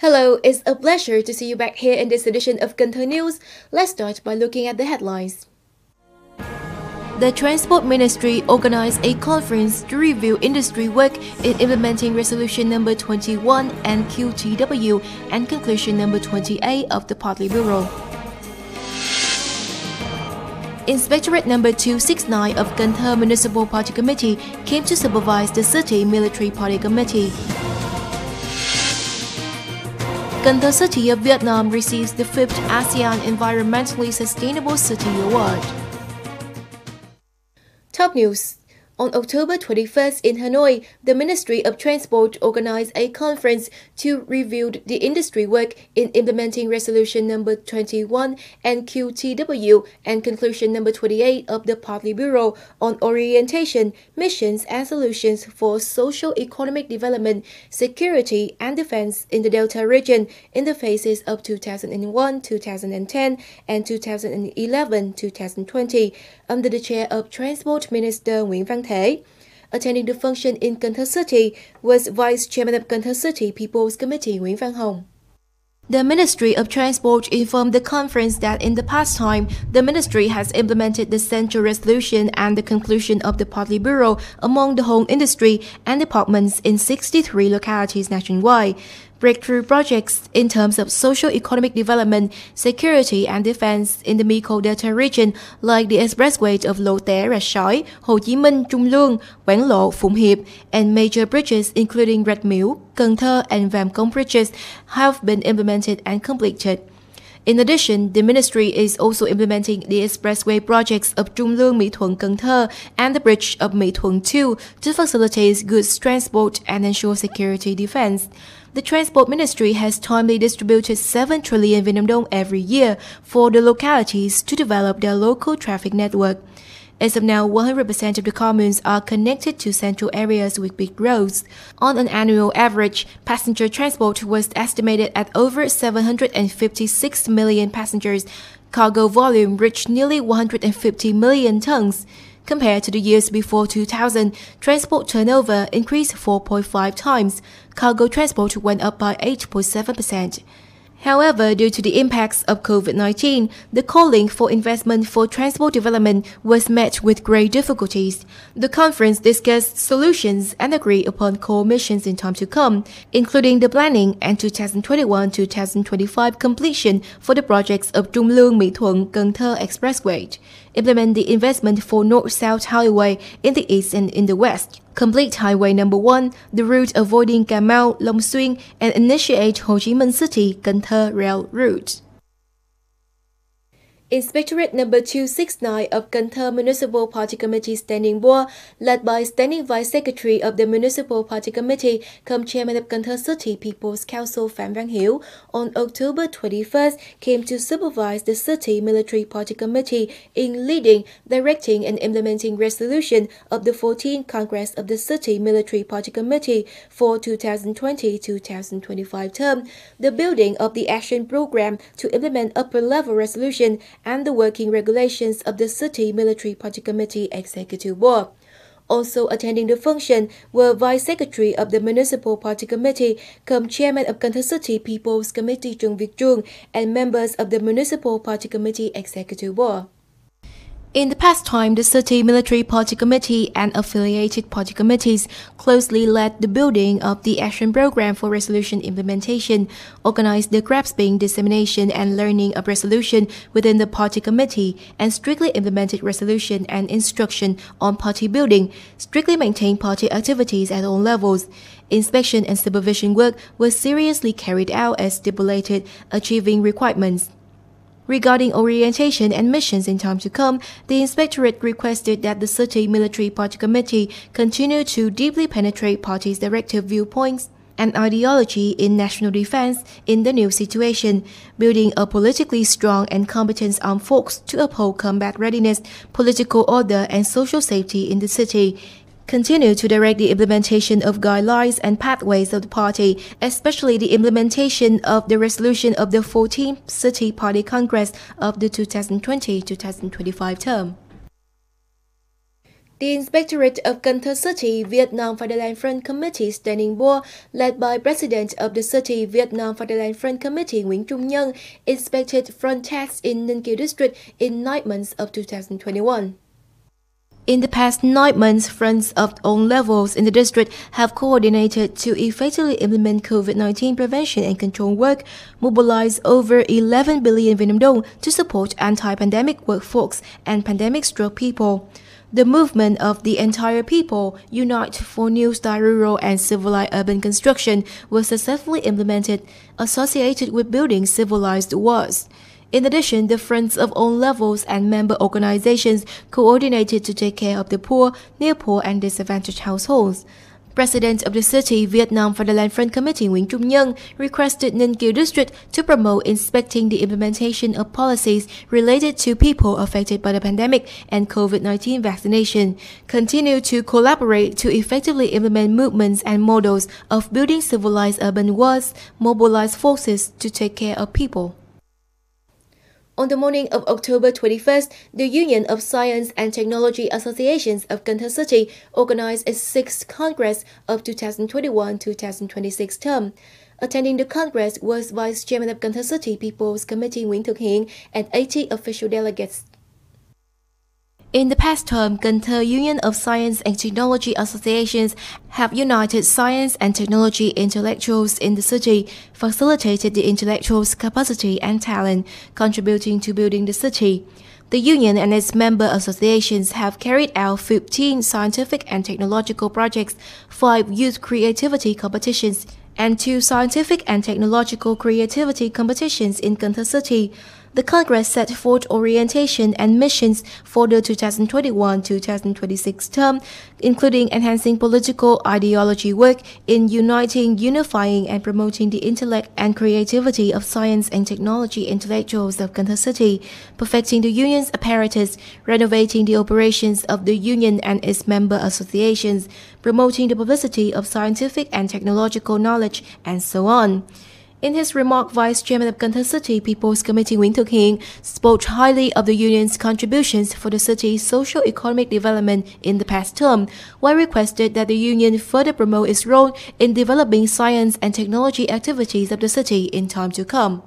Hello, it's a pleasure to see you back here in this edition of Cần Thơ News. Let's start by looking at the headlines. The Transport Ministry organized a conference to review industry work in implementing Resolution number 21 and QTW and Conclusion number 28 of the Party Bureau. Inspectorate number 269 of Cần Thơ Municipal Party Committee came to supervise the City Military Party Committee. Cần Thơ City of Vietnam receives the 5th ASEAN Environmentally Sustainable City Award. Top news. On October 21st in Hanoi, the Ministry of Transport organized a conference to review the industry work in implementing Resolution number 21 and QTW and Conclusion number 28 of the Party Bureau on orientation, missions and solutions for socio-economic development, security and defense in the Delta region in the phases of 2001, 2010 and 2011-2020 under the chair of Transport Minister Nguyễn Văn Thể. Attending the function in Cần Thơ City was Vice Chairman of Cần Thơ City People's Committee Nguyễn Văn Hồng. The Ministry of Transport informed the conference that in the past time, the ministry has implemented the central resolution and the conclusion of the Party Bureau among the whole industry and departments in 63 localities nationwide. Breakthrough projects in terms of socio-economic development, security and defense in the Mekong Delta region like the expressway of Lô Té Rạch Sỏi, Hồ Chí Minh Trung Lương, Quảng Lộ Phụng Hiệp, and major bridges including Rạch Miễu, Cần Thơ and Vàm Cống bridges have been implemented and completed. In addition, the ministry is also implementing the expressway projects of Trung Lương Mỹ Thuận Cần Thơ and the bridge of Mỹ Thuận 2 to facilitate goods transport and ensure security defense. The Transport Ministry has timely distributed 7 trillion Vietnam dong every year for the localities to develop their local traffic network. As of now, 100% of the communes are connected to central areas with big roads. On an annual average, passenger transport was estimated at over 756 million passengers. Cargo volume reached nearly 150 million tons. Compared to the years before 2000, transport turnover increased 4.5 times. Cargo transport went up by 8.7%. However, due to the impacts of COVID-19, the calling for investment for transport development was met with great difficulties. The conference discussed solutions and agreed upon core missions in time to come, including the planning and 2021-2025 completion for the projects of Trung Lương Mỹ Thuận Cần Thơ Expressway, implement the investment for North-South Highway in the east and in the west, complete Highway number 1, the route avoiding Cà Mau, Long Xuyên, and initiate Hồ Chí Minh City Cần Thơ rail route. Inspectorate number 269 of Cần Thơ Municipal Party Committee Standing Board, led by Standing Vice Secretary of the Municipal Party Committee, cum Chairman of Cần Thơ City People's Council Phạm Văn Hiếu, on October 21st came to supervise the City Military Party Committee in leading, directing and implementing resolution of the 14th Congress of the City Military Party Committee for 2020-2025 term, the building of the action program to implement upper-level resolution and the working regulations of the City Military Party Committee Executive Board. Also attending the function were Vice Secretary of the Municipal Party Committee, cum Chairman of Cần Thơ City People's Committee Trần Việt Trung, and members of the Municipal Party Committee Executive Board. In the past time, the City Military Party Committee and affiliated party committees closely led the building of the action program for resolution implementation, organized the grasping, dissemination and learning of resolution within the party committee, and strictly implemented resolution and instruction on party building, strictly maintained party activities at all levels. Inspection and supervision work was seriously carried out as stipulated, achieving requirements. Regarding orientation and missions in time to come, the Inspectorate requested that the City Military Party Committee continue to deeply penetrate parties' directive viewpoints and ideology in national defense in the new situation, building a politically strong and competent armed force to uphold combat readiness, political order and social safety in the city. Continue to direct the implementation of guidelines and pathways of the party, especially the implementation of the resolution of the 14th City Party Congress of the 2020-2025 term. The Inspectorate of Cần Thơ City Vietnam Fatherland Front Committee Standing Board, led by President of the City Vietnam Fatherland Front Committee Nguyễn Trung Nhân, inspected front tax in Ninh Kiều District in 9 months of 2021. In the past 9 months, fronts of all levels in the district have coordinated to effectively implement COVID-19 prevention and control work, mobilize over 11 billion Vietnam dong to support anti-pandemic workforce and pandemic-struck people. The movement of the entire people, Unite for New Style Rural and Civilized Urban Construction, was successfully implemented, associated with building civilized walls. In addition, the fronts of all levels and member organizations coordinated to take care of the poor, near-poor and disadvantaged households. President of the City Vietnam Fatherland Front Committee Nguyễn Trung Nhân requested Ninh Kiều District to promote inspecting the implementation of policies related to people affected by the pandemic and COVID-19 vaccination, continue to collaborate to effectively implement movements and models of building civilized urban walls, mobilize forces to take care of people. On the morning of October 21st, the Union of Science and Technology Associations of Cần Thơ City organized its 6th Congress of 2021-2026 term. Attending the Congress was Vice Chairman of Cần Thơ City People's Committee Nguyễn Thực Hiện and 80 official delegates. In the past term, Cần Thơ Union of Science and Technology Associations have united science and technology intellectuals in the city, facilitated the intellectuals' capacity and talent, contributing to building the city. The union and its member associations have carried out 15 scientific and technological projects, 5 youth creativity competitions, and 2 scientific and technological creativity competitions in Cần Thơ City. The Congress set forth orientation and missions for the 2021-2026 term, including enhancing political ideology work in uniting, unifying, and promoting the intellect and creativity of science and technology intellectuals of Cần Thơ City, perfecting the union's apparatus, renovating the operations of the union and its member associations, promoting the publicity of scientific and technological knowledge, and so on. In his remark, Vice Chairman of Cần Thơ City People's Committee Nguyễn Thực Hiện spoke highly of the union's contributions for the city's socio-economic development in the past term, while requested that the union further promote its role in developing science and technology activities of the city in time to come.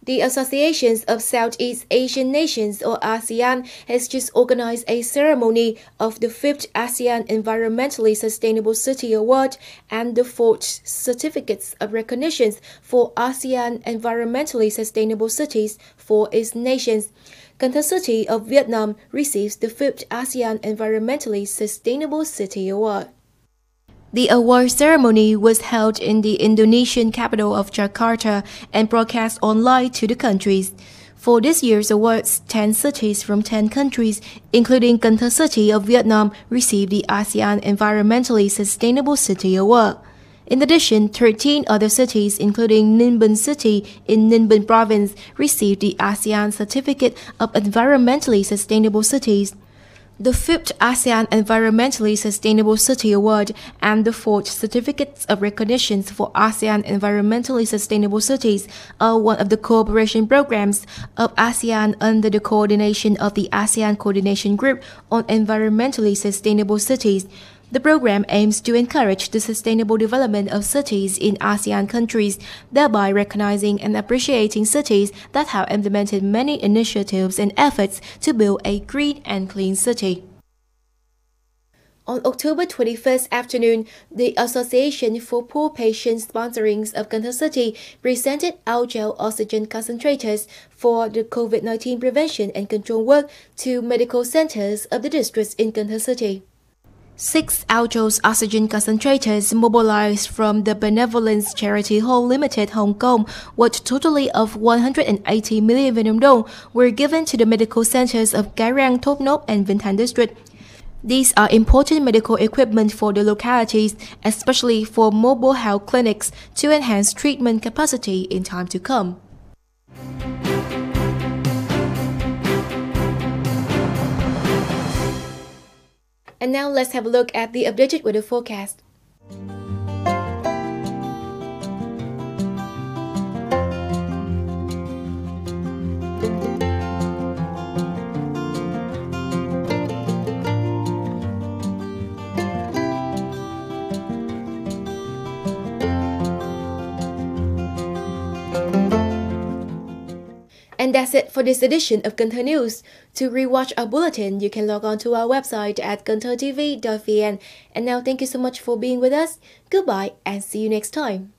The Associations of Southeast Asian Nations, or ASEAN, has just organized a ceremony of the 5th ASEAN Environmentally Sustainable City Award and the 4th Certificates of Recognitions for ASEAN Environmentally Sustainable Cities for its nations. Cần Thơ City of Vietnam receives the 5th ASEAN Environmentally Sustainable City Award. The award ceremony was held in the Indonesian capital of Jakarta and broadcast online to the countries. For this year's awards, 10 cities from 10 countries, including Cần Thơ City of Vietnam, received the ASEAN Environmentally Sustainable City Award. In addition, 13 other cities, including Ninh Bình City in Ninh Bình Province, received the ASEAN Certificate of Environmentally Sustainable Cities. The 5th ASEAN Environmentally Sustainable City Award and the 4th Certificates of Recognition for ASEAN Environmentally Sustainable Cities are one of the cooperation programs of ASEAN under the coordination of the ASEAN Coordination Group on Environmentally Sustainable Cities. The program aims to encourage the sustainable development of cities in ASEAN countries, thereby recognizing and appreciating cities that have implemented many initiatives and efforts to build a green and clean city. On October 21st afternoon, the Association for Poor Patient Sponsorings of Cần Thơ City presented Gel oxygen concentrators for the COVID-19 prevention and control work to medical centers of the districts in Cần Thơ City. 6 Gel oxygen concentrators mobilized from the Benevolence Charity Hall Limited, Hong Kong, worth totally of 180 million Vietnam dong, were given to the medical centers of Cái Răng, Thốt Nốt, and Vinh Thanh District. These are important medical equipment for the localities, especially for mobile health clinics, to enhance treatment capacity in time to come. And now let's have a look at the updated weather forecast. And that's it for this edition of Cần Thơ News. To rewatch our bulletin, you can log on to our website at canthotv.vn. And now thank you so much for being with us. Goodbye and see you next time.